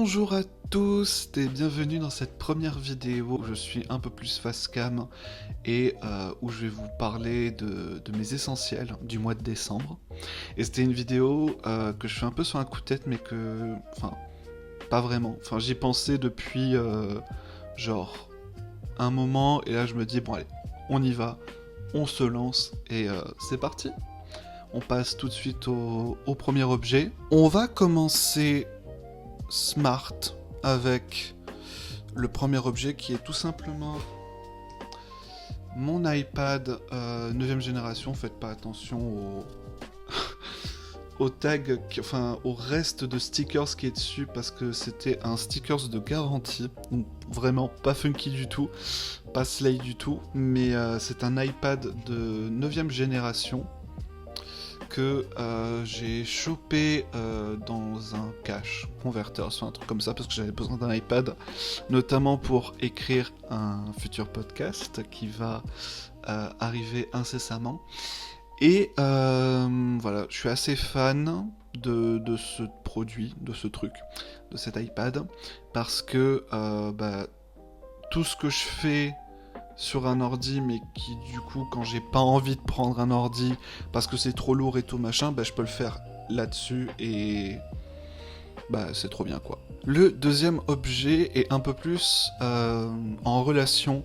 Bonjour à tous et bienvenue dans cette première vidéo où je suis un peu plus face cam et où je vais vous parler de mes essentiels du mois de décembre. Et c'était une vidéo que je fais un peu sur un coup de tête mais que... Enfin, pas vraiment. Enfin, j'y pensais depuis genre un moment et là je me dis bon allez, on y va, on se lance et c'est parti. On passe tout de suite au premier objet. On va commencer smart avec le premier objet qui est tout simplement mon iPad 9ème génération. Faites pas attention au tag, enfin au reste de stickers qui est dessus parce que c'était un stickers de garantie. Donc vraiment pas funky du tout, pas slay du tout, mais c'est un iPad de 9ème génération que j'ai chopé dans un cache converteur, soit un truc comme ça, parce que j'avais besoin d'un iPad, notamment pour écrire un futur podcast qui va arriver incessamment. Et voilà, je suis assez fan de ce produit, de ce truc, de cet iPad, parce que tout ce que je fais sur un ordi, mais qui du coup quand j'ai pas envie de prendre un ordi parce que c'est trop lourd et tout machin, je peux le faire là-dessus et c'est trop bien quoi. Le deuxième objet est un peu plus en relation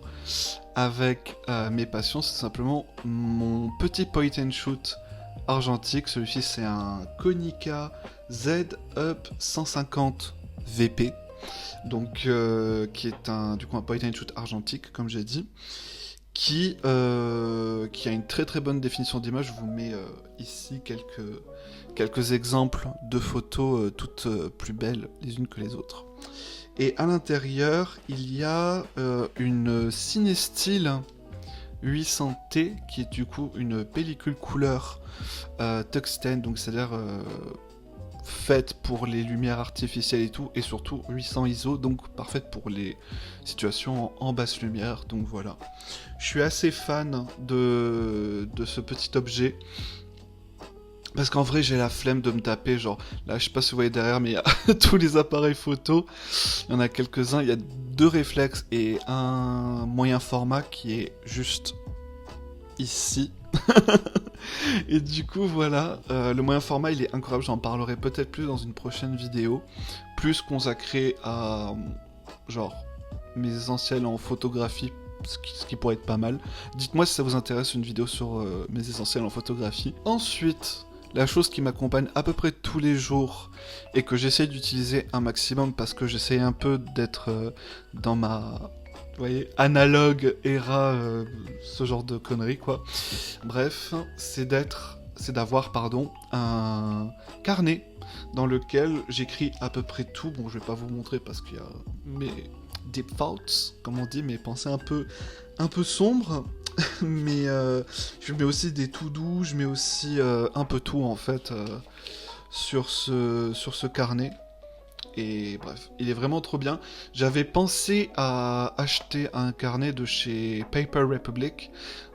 avec mes passions, c'est simplement mon petit point and shoot argentique. Celui-ci c'est un Konica Z-Up 150 VP. Donc, qui est un point and shoot argentique, comme j'ai dit, qui a une très très bonne définition d'image. Je vous mets ici quelques exemples de photos toutes plus belles les unes que les autres. Et à l'intérieur, il y a une CineStyle 800T, qui est du coup une pellicule couleur tungstène, donc c'est-à-dire faite pour les lumières artificielles et tout, et surtout 800 ISO, donc parfaite pour les situations en basse lumière. Donc voilà, je suis assez fan de ce petit objet, parce qu'en vrai j'ai la flemme de me taper, genre, là je sais pas si vous voyez derrière, mais il y a tous les appareils photo, il y en a quelques-uns, il y a 2 réflexes et un moyen format qui est juste ici. Et du coup voilà, le moyen format il est incroyable, j'en parlerai peut-être plus dans une prochaine vidéo, plus consacrée à genre mes essentiels en photographie, ce qui pourrait être pas mal. Dites-moi si ça vous intéresse une vidéo sur mes essentiels en photographie. Ensuite, la chose qui m'accompagne à peu près tous les jours et que j'essaie d'utiliser un maximum parce que j'essaie un peu d'être dans ma... Vous voyez, analogue, era, ce genre de conneries, quoi. Bref, c'est d'avoir, un carnet dans lequel j'écris à peu près tout. Bon, je vais pas vous montrer parce qu'il y a mes deep thoughts, comme on dit, mes pensées un peu sombres. Mais je mets aussi des to-do, je mets aussi un peu tout, en fait, sur ce carnet. Et bref, il est vraiment trop bien. J'avais pensé à acheter un carnet de chez Paper Republic,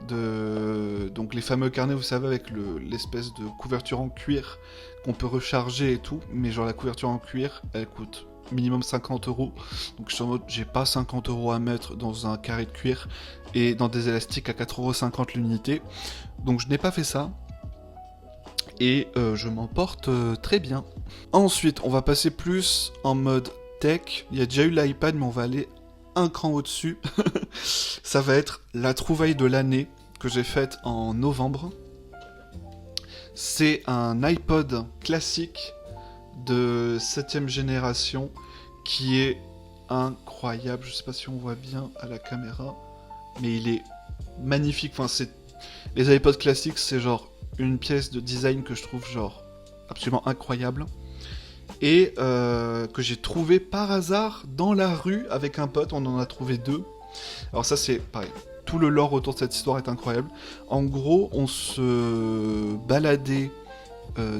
donc les fameux carnets, vous savez, avec l'espèce de couverture en cuir qu'on peut recharger et tout, mais genre la couverture en cuir, elle coûte minimum 50€. Donc je suis en mode, j'ai pas 50€ à mettre dans un carré de cuir et dans des élastiques à 4,50€ l'unité. Donc je n'ai pas fait ça. Et je m'en porte très bien. Ensuite, on va passer plus en mode tech. Il y a déjà eu l'iPad, mais on va aller un cran au-dessus. Ça va être la trouvaille de l'année que j'ai faite en novembre. C'est un iPod classique de 7ème génération qui est incroyable. Je sais pas si on voit bien à la caméra, mais il est magnifique. Enfin, les iPods classiques, c'est genre une pièce de design que je trouve genre absolument incroyable et que j'ai trouvé par hasard dans la rue avec un pote. On en a trouvé 2. Alors ça c'est pareil, tout le lore autour de cette histoire est incroyable. En gros, on se baladait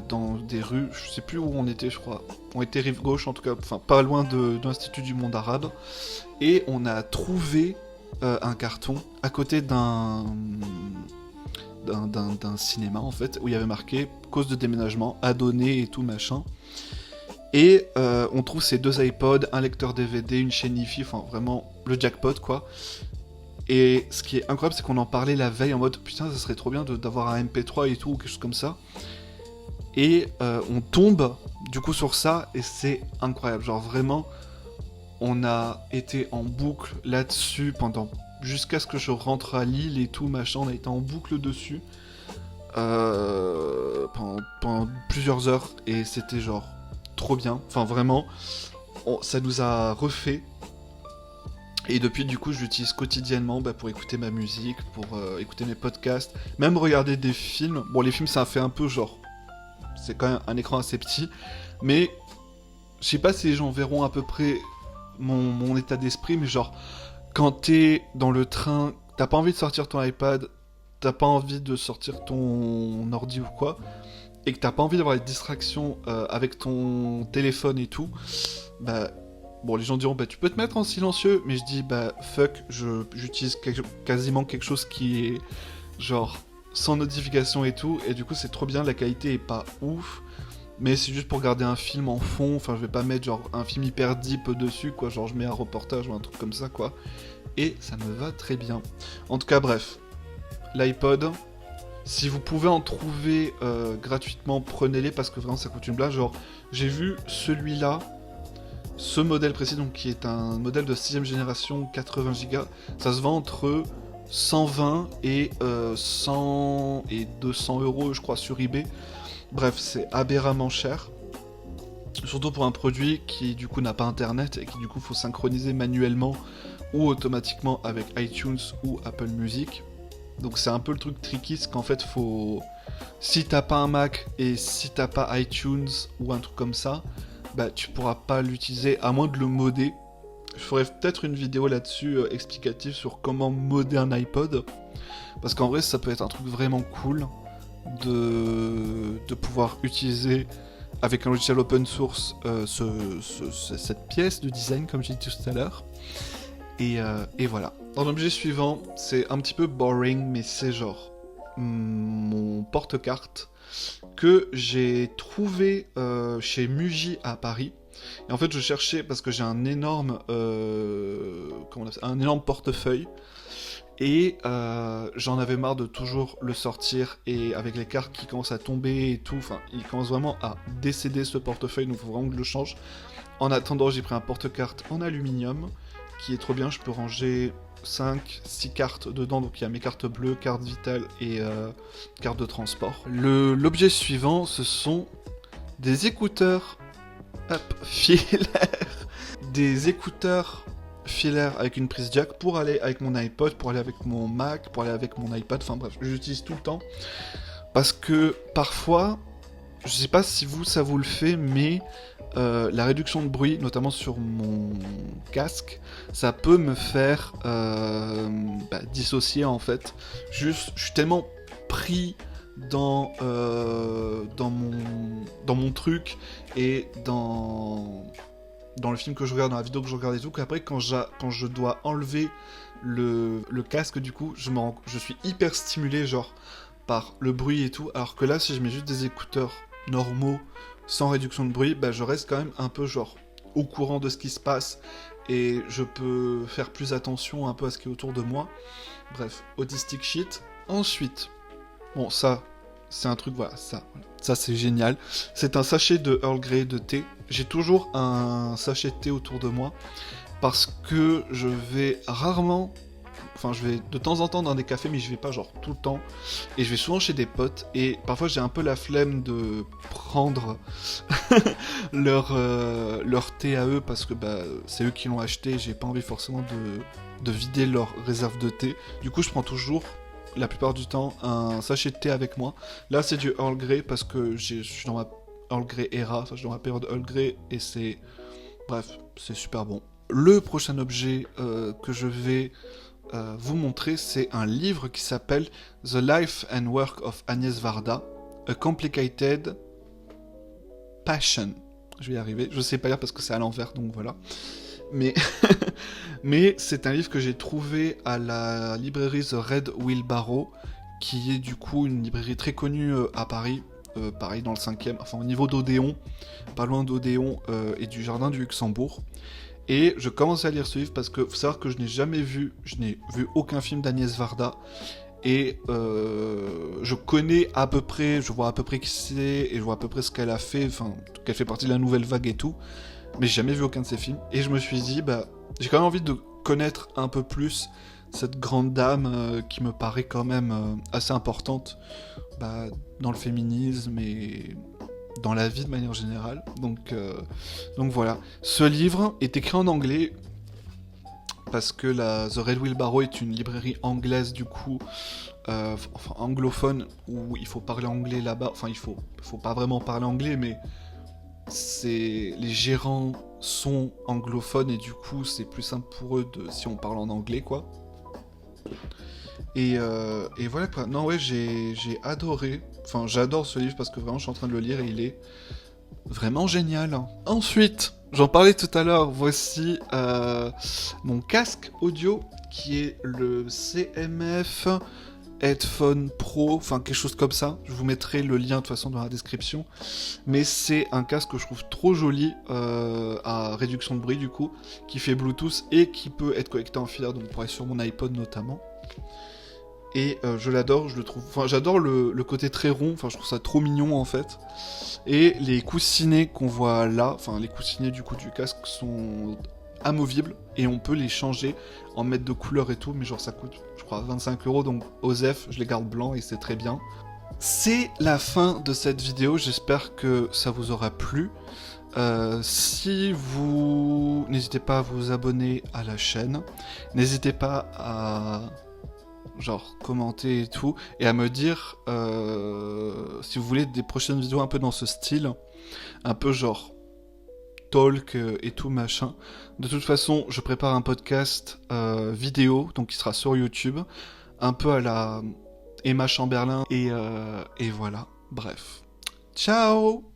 dans des rues, je sais plus où on était, je crois on était rive gauche en tout cas, enfin pas loin de l'Institut du monde arabe, et on a trouvé un carton à côté d'un cinéma en fait, où il y avait marqué cause de déménagement, à donner et tout machin. Et on trouve ces 2 iPods, un lecteur DVD, une chaîne Hi-Fi, enfin vraiment le jackpot quoi. Et ce qui est incroyable, c'est qu'on en parlait la veille en mode putain, ça serait trop bien d'avoir un MP3 et tout, ou quelque chose comme ça. Et on tombe du coup sur ça, et c'est incroyable. Genre vraiment, on a été en boucle là-dessus jusqu'à ce que je rentre à Lille et tout, machin, on a été en boucle dessus pendant plusieurs heures, et c'était genre trop bien. Enfin vraiment, ça nous a refait. Et depuis, du coup, je l'utilise quotidiennement pour écouter ma musique, pour écouter mes podcasts, même regarder des films. Bon, les films, ça fait un peu genre... C'est quand même un écran assez petit, mais je sais pas si les gens verront à peu près mon état d'esprit, mais genre, quand t'es dans le train, t'as pas envie de sortir ton iPad, t'as pas envie de sortir ton ordi ou quoi, et que t'as pas envie d'avoir des distractions avec ton téléphone et tout, bah... Bon, les gens diront, tu peux te mettre en silencieux, mais je dis, fuck, j'utilise quasiment quelque chose qui est, genre, sans notification et tout, et du coup, c'est trop bien, la qualité est pas ouf, mais c'est juste pour garder un film en fond, enfin, je vais pas mettre, genre, un film hyper deep dessus, quoi, genre, je mets un reportage ou un truc comme ça, quoi, et ça me va très bien. En tout cas, bref, l'iPod, si vous pouvez en trouver gratuitement, prenez-les, parce que vraiment, ça coûte une blage, genre, j'ai vu celui-là, ce modèle précis, donc qui est un modèle de 6ème génération 80 Go, ça se vend entre 120 et 100 et 200 euros, je crois, sur eBay. Bref, c'est aberramment cher. Surtout pour un produit qui, du coup, n'a pas internet et qui, du coup, faut synchroniser manuellement ou automatiquement avec iTunes ou Apple Music. Donc, c'est un peu le truc tricky, c'est qu'en fait, faut. Si t'as pas un Mac et si t'as pas iTunes ou un truc comme ça, tu pourras pas l'utiliser à moins de le modder. Je ferai peut-être une vidéo là-dessus explicative sur comment modder un iPod, parce qu'en vrai ça peut être un truc vraiment cool de pouvoir utiliser avec un logiciel open source cette pièce de design comme j'ai dit tout à l'heure. Et voilà. Dans l'objet suivant, c'est un petit peu boring, mais c'est genre mon porte-carte que j'ai trouvé chez Muji à Paris. Et en fait, je cherchais parce que j'ai un énorme, un énorme portefeuille. Et j'en avais marre de toujours le sortir. Et avec les cartes qui commencent à tomber et tout, enfin, il commence vraiment à décéder ce portefeuille. Donc, il faut vraiment que je le change. En attendant, j'ai pris un porte-carte en aluminium qui est trop bien. Je peux ranger 5-6 cartes dedans, donc il y a mes cartes bleues, carte vitale et carte de transport. L'objet suivant, ce sont des écouteurs filaires. Des écouteurs filaires avec une prise jack pour aller avec mon iPod, pour aller avec mon Mac, pour aller avec mon iPad, enfin bref, j'utilise tout le temps. Parce que parfois, je sais pas si ça vous le fait, mais la réduction de bruit, notamment sur mon casque, ça peut me faire dissocier en fait. Juste, je suis tellement pris dans mon truc et dans le film que je regarde, dans la vidéo que je regarde et tout, qu'après quand je dois enlever le casque, du coup, je suis hyper stimulé genre par le bruit et tout, alors que là, si je mets juste des écouteurs normaux, sans réduction de bruit, je reste quand même un peu genre au courant de ce qui se passe et je peux faire plus attention un peu à ce qui est autour de moi. Bref, autistic shit. Ensuite, bon ça, c'est un truc, voilà, ça c'est génial. C'est un sachet de Earl Grey de thé. J'ai toujours un sachet de thé autour de moi parce que je vais rarement... Enfin, je vais de temps en temps dans des cafés, mais je vais pas genre tout le temps. Et je vais souvent chez des potes. Et parfois, j'ai un peu la flemme de prendre leur thé à eux parce que c'est eux qui l'ont acheté. J'ai pas envie forcément de vider leur réserve de thé. Du coup, je prends toujours, la plupart du temps, un sachet de thé avec moi. Là, c'est du Earl Grey parce que je suis dans ma Earl Grey era. Je suis dans ma période Earl Grey et c'est... Bref, c'est super bon. Le prochain objet que je vais... vous montrer, c'est un livre qui s'appelle The Life and Work of Agnès Varda, A Complicated Passion. Je vais y arriver, je sais pas lire parce que c'est à l'envers, donc voilà. Mais, mais c'est un livre que j'ai trouvé à la librairie The Red Wheelbarrow, qui est du coup une librairie très connue à Paris. pareil dans le 5e, enfin au niveau d'Odéon, pas loin d'Odéon et du Jardin du Luxembourg. Et je commence à lire ce livre parce que faut savoir que je n'ai vu aucun film d'Agnès Varda. Et je connais à peu près, je vois à peu près qui c'est, et je vois à peu près ce qu'elle a fait, enfin, qu'elle fait partie de la nouvelle vague et tout, mais j'ai jamais vu aucun de ses films, et je me suis dit, bah, j'ai quand même envie de connaître un peu plus cette grande dame qui me paraît quand même assez importante bah, dans le féminisme et dans la vie de manière générale, donc voilà. Ce livre est écrit en anglais, parce que The Red Wheelbarrow est une librairie anglaise du coup, enfin anglophone, où il faut parler anglais là-bas, enfin il faut pas vraiment parler anglais, mais les gérants sont anglophones et du coup c'est plus simple pour eux si on parle en anglais quoi. Et voilà quoi, non ouais j'ai adoré, enfin j'adore ce livre parce que vraiment je suis en train de le lire et il est vraiment génial. Ensuite, j'en parlais tout à l'heure, voici mon casque audio qui est le CMF Headphone Pro, enfin quelque chose comme ça. Je vous mettrai le lien de toute façon dans la description. Mais c'est un casque que je trouve trop joli, à réduction de bruit du coup, qui fait Bluetooth et qui peut être connecté en filaire, donc pour aller sur mon iPod notamment. Et je l'adore, je le trouve. Enfin, j'adore le côté très rond, enfin, je trouve ça trop mignon en fait. Et les coussinets qu'on voit là, enfin, les coussinets du coup du casque sont amovibles et on peut les changer en mettre de couleur et tout, mais genre ça coûte, je crois, 25€, donc OSEF, je les garde blancs et c'est très bien. C'est la fin de cette vidéo, j'espère que ça vous aura plu. Si vous... N'hésitez pas à vous abonner à la chaîne, n'hésitez pas à genre commenter et tout, et à me dire si vous voulez des prochaines vidéos un peu dans ce style, un peu genre talk et tout machin. De toute façon, je prépare un podcast vidéo, donc qui sera sur YouTube, un peu à la Emma Chamberlain, et voilà, bref. Ciao!